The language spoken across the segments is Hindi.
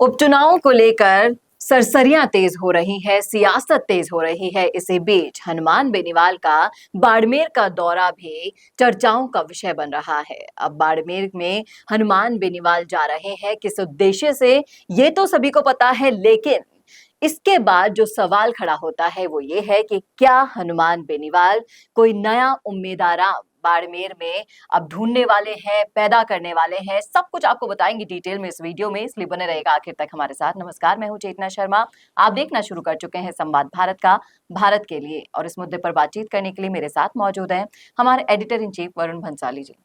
उपचुनावों को लेकर सरसरियां तेज हो रही है, सियासत तेज हो रही है। इसी बीच हनुमान बेनीवाल का बाड़मेर का दौरा भी चर्चाओं का विषय बन रहा है। अब बाड़मेर में हनुमान बेनीवाल जा रहे हैं, किस उद्देश्य से ये तो सभी को पता है, लेकिन इसके बाद जो सवाल खड़ा होता है वो ये है कि क्या हनुमान बेनीवाल कोई नया उम्मीदवार बाड़मेर में अब ढूंढने वाले हैं, पैदा करने वाले हैं। सब कुछ आपको बताएंगे डिटेल में इस वीडियो में, इसलिए बने रहेगा आखिर तक हमारे साथ। नमस्कार, मैं हूं चेतना शर्मा। आप देखना शुरू कर चुके हैं संवाद भारत का, भारत के लिए। और इस मुद्दे पर बातचीत करने के लिए मेरे साथ मौजूद हैं हमारे editor in chief Varun Bhansali ji.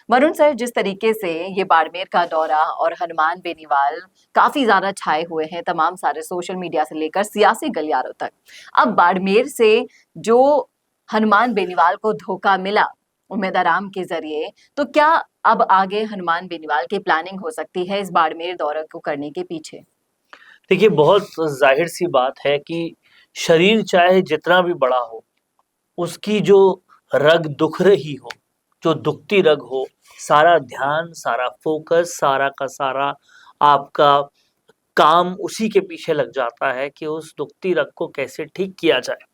Varun sir, जिस तरीके से ये बाड़मेर का दौरा और हनुमान बेनीवाल काफी ज्यादा छाए हुए हैं तमाम सारे सोशल मीडिया से लेकर सियासी गलियारों तक, अब बाड़मेर से जो हनुमान बेनीवाल को धोखा मिला उम्मीदवार के जरिए, तो क्या अब आगे हनुमान बेनीवाल की प्लानिंग हो सकती है इस बाड़मेर दौरे को करने के पीछे? देखिए, बहुत जाहिर सी बात है कि शरीर चाहे जितना भी बड़ा हो, उसकी जो रग दुख रही हो, जो दुखती रग हो, सारा ध्यान, सारा फोकस, सारा का सारा आपका काम उसी के पीछे लग जाता है कि उस दुखती रग को कैसे ठीक किया जाए।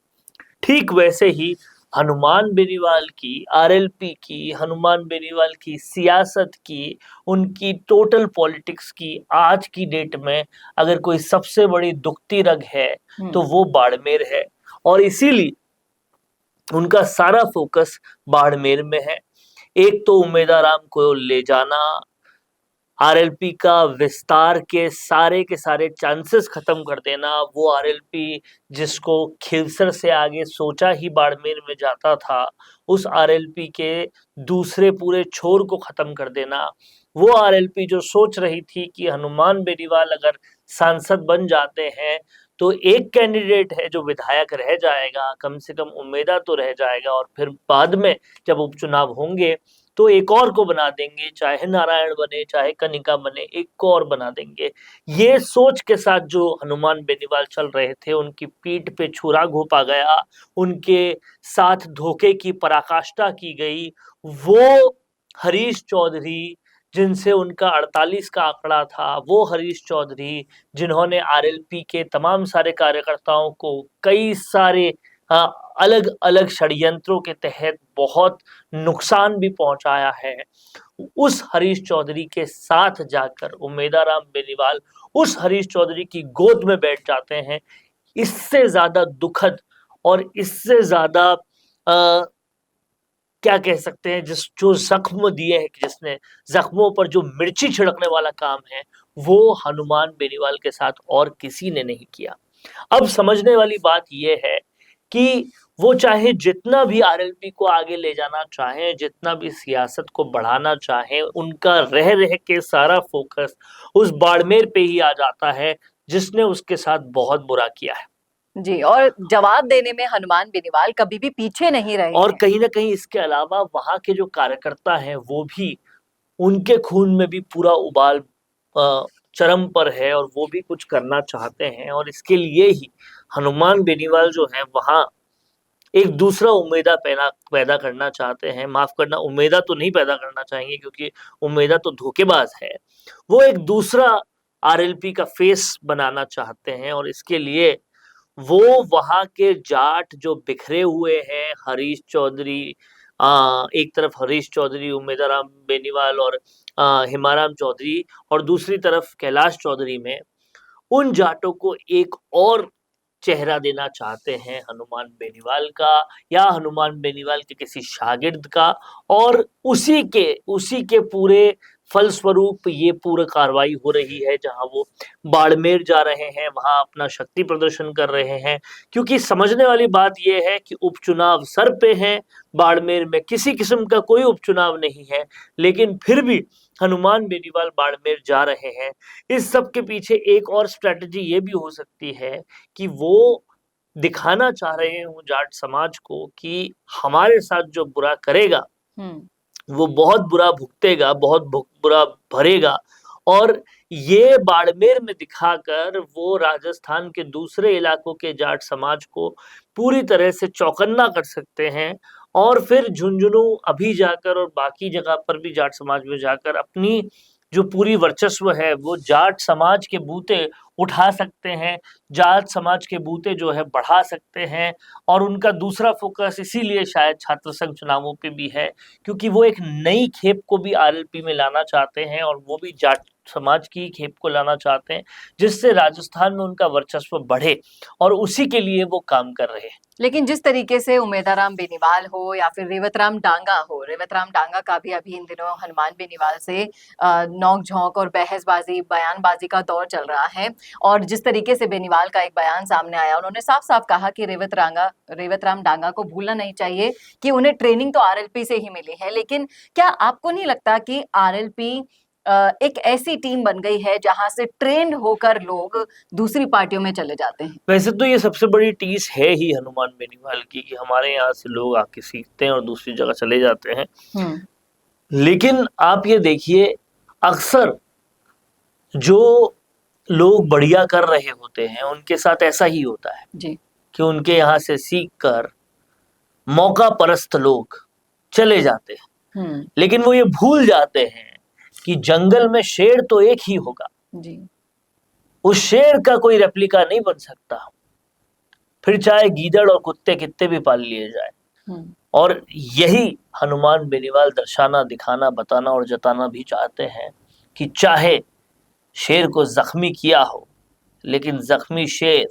ठीक वैसे ही हनुमान बेनीवाल की, आरएलपी की, हनुमान बेनीवाल की सियासत की, उनकी टोटल पॉलिटिक्स की आज की डेट में अगर कोई सबसे बड़ी दुखती रग है तो वो बाड़मेर है। और इसीलिए उनका सारा फोकस बाड़मेर में है। एक तो उम्मीदवार को ले जाना, आरएलपी का विस्तार के सारे चांसेस खत्म कर देना। वो आरएलपी जिसको खिलसर से आगे सोचा ही बाड़मेर में जाता था, उस आरएलपी के दूसरे पूरे छोर को खत्म कर देना। वो आरएलपी जो सोच रही थी कि हनुमान बेनीवाल अगर सांसद बन जाते हैं तो एक कैंडिडेट है जो विधायक रह जाएगा, कम से कम उम्मीदवार तो रह जाएगा, और फिर बाद में जब उपचुनाव होंगे तो एक और को बना देंगे, चाहे नारायण बने चाहे कनिका बने, एक को और बना देंगे। ये सोच के साथ जो हनुमान बेनीवाल चल रहे थे, उनकी पीठ पे छुरा घोंपा गया, उनके साथ धोखे की पराकाष्ठा की गई। वो हरीश चौधरी जिनसे उनका 48 का आंकड़ा था, वो हरीश चौधरी जिन्होंने आरएलपी के तमाम सारे कार्यकर्ताओं को कई सारे अलग अलग षड्यंत्रों के तहत बहुत नुकसान भी पहुंचाया है, उस हरीश चौधरी के साथ जाकर उम्मीदवार बेनीवाल उस हरीश चौधरी की गोद में बैठ जाते हैं। इससे ज्यादा दुखद और इससे ज्यादा क्या कह सकते हैं, जो जख्म दिए हैं, जिसने जख्मों पर जो मिर्ची छिड़कने वाला काम है, वो हनुमान बेनीवाल के साथ और किसी ने नहीं किया। अब समझने वाली बात यह है कि वो चाहे जितना भी आरएलपी को आगे ले जाना चाहे, जितना भी सियासत को बढ़ाना चाहे, उनका रह रह के सारा फोकस उस बाड़मेर पे ही आ जाता है जिसने उसके साथ बहुत बुरा किया है जी। और जवाब देने में हनुमान बेनीवाल कभी भी पीछे नहीं रहे। और कहीं ना कहीं इसके अलावा वहां के जो कार्यकर्ता हैं वो भी, उनके खून में भी पूरा उबाल चरम पर है और वो भी कुछ करना चाहते हैं। और इसके लिए ही हनुमान बेनीवाल जो है वहां एक दूसरा उम्मीदवार पैदा करना चाहते हैं। माफ करना, उम्मीदवार तो नहीं पैदा करना चाहेंगे क्योंकि उम्मीदवार तो धोखेबाज है। वो एक दूसरा आरएलपी का फेस बनाना चाहते हैं और इसके लिए वो वहां के जाट जो बिखरे हुए हैं, हरीश चौधरी, एक तरफ हरीश चौधरी, उम्मीदवार बेनीवाल और हिमाराम चौधरी, और दूसरी तरफ कैलाश चौधरी में, उन जाटों को एक और चेहरा देना चाहते हैं हनुमान बेनीवाल का या हनुमान बेनीवाल के किसी शागिर्द का। और उसी के पूरे फलस्वरूप ये पूरा कार्रवाई हो रही है। जहां वो बाड़मेर जा रहे हैं, वहां अपना शक्ति प्रदर्शन कर रहे हैं, क्योंकि समझने वाली बात यह है कि उपचुनाव सर पे है। बाड़मेर में किसी किस्म का कोई उपचुनाव नहीं है, लेकिन फिर भी हनुमान बेनीवाल बाड़मेर जा रहे हैं। इस सब के पीछे एक और स्ट्रेटजी ये भी हो सकती है कि वो दिखाना चाह रहे हो जाट समाज को कि हमारे साथ जो बुरा करेगा वो बहुत बुरा भुगतेगा, बहुत बुरा भरेगा। और ये बाड़मेर में दिखाकर वो राजस्थान के दूसरे इलाकों के जाट समाज को पूरी तरह से चौकन्ना कर सकते हैं। और फिर झुंझुनू अभी जाकर और बाकी जगह पर भी जाट समाज में जाकर अपनी जो पूरी वर्चस्व है वो जाट समाज के बूते उठा सकते हैं, जाट समाज के बूते जो है बढ़ा सकते हैं। और उनका दूसरा फोकस इसीलिए शायद छात्र संघ चुनावों पे भी है, क्योंकि वो एक नई खेप को भी आरएलपी में लाना चाहते हैं और वो भी जाट समाज की खेप को लाना चाहते हैं, जिससे राजस्थान में उनका वर्चस्व बढ़े, और उसी के लिए वो काम कर रहे हैं। लेकिन जिस तरीके से उमेदाराम बेनीवाल हो या फिर रेवतराम डांगा का भी अभी इन दिनों हनुमान बेनीवाल से नोक झोंक और बहसबाजी बयानबाजी का दौर चल रहा है, और जिस तरीके से बेनीवाल का एक बयान सामने आया, उन्होंने साफ साफ कहा कि रेवतराम डांगा को भूलना नहीं चाहिए कि उन्हें ट्रेनिंग तो आरएलपी से ही मिली है। लेकिन क्या आपको नहीं लगता कि आरएलपी एक ऐसी टीम बन गई है जहां से ट्रेंड होकर लोग दूसरी पार्टियों में चले जाते हैं? वैसे तो ये सबसे बड़ी टीस है ही हनुमान बेनीवाल की कि हमारे यहाँ से लोग आके सीखते हैं और दूसरी जगह चले जाते हैं। लेकिन आप ये देखिए, अक्सर जो लोग बढ़िया कर रहे होते हैं उनके साथ ऐसा ही होता है जी। कि उनके यहाँ से सीख कर मौका परस्त लोग चले जाते हैं, लेकिन वो ये भूल जाते हैं कि जंगल में शेर तो एक ही होगा जी। उस शेर का कोई रेप्लिका नहीं बन सकता, फिर चाहे गीदड़ और कुत्ते कितने भी पाल लिए जाए। और यही हनुमान बेनीवाल दर्शाना, दिखाना, बताना और जताना भी चाहते हैं कि चाहे शेर को जख्मी किया हो, लेकिन जख्मी शेर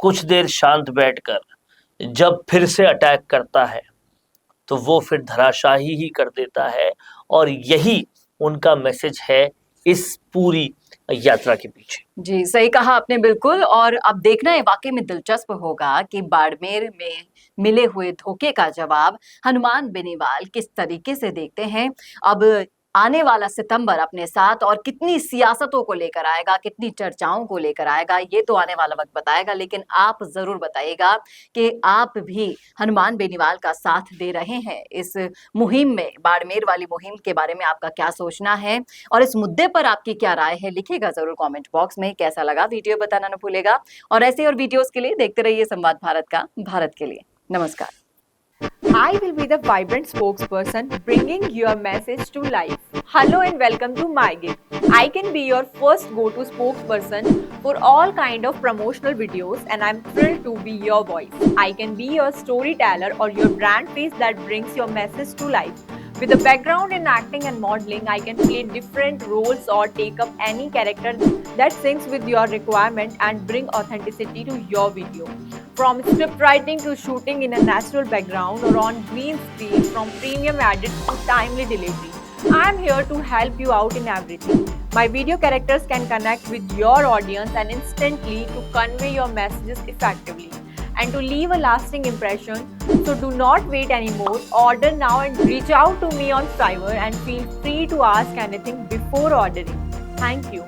कुछ देर शांत बैठकर जब फिर से अटैक करता है तो वो फिर धराशाही ही कर देता है। और यही उनका मैसेज है इस पूरी यात्रा के पीछे। जी, सही कहा आपने बिल्कुल। और अब देखना है, वाकई में दिलचस्प होगा कि बाड़मेर में मिले हुए धोखे का जवाब हनुमान बेनीवाल किस तरीके से देखते हैं। अब आने वाला सितंबर अपने साथ और कितनी सियासतों को लेकर आएगा, कितनी चर्चाओं को लेकर आएगा, ये तो आने वाला वक्त बताएगा। लेकिन आप जरूर बताइएगा कि आप भी हनुमान बेनीवाल का साथ दे रहे हैं इस मुहिम में। बाड़मेर वाली मुहिम के बारे में आपका क्या सोचना है और इस मुद्दे पर आपकी क्या राय है, लिखिएगा जरूर कमेंट बॉक्स में। कैसा लगा वीडियो बताना न भूलेगा, और ऐसे और वीडियोस के लिए देखते रहिए संवाद भारत का, भारत के लिए। नमस्कार। I will be the vibrant spokesperson bringing your message to life. Hello and welcome to MyGig. I can be your first go-to spokesperson for all kind of promotional videos, and I'm thrilled to be your voice. I can be your storyteller or your brand face that brings your message to life. With a background in acting and modeling, I can play different roles or take up any character that syncs with your requirement and bring authenticity to your video. From script writing to shooting in a natural background or on green screen, from premium edit to timely delivery, I am here to help you out in everything. My video characters can connect with your audience and instantly to convey your messages effectively and to leave a lasting impression. So do not wait anymore. Order now and reach out to me on Fiverr and feel free to ask anything before ordering. Thank you.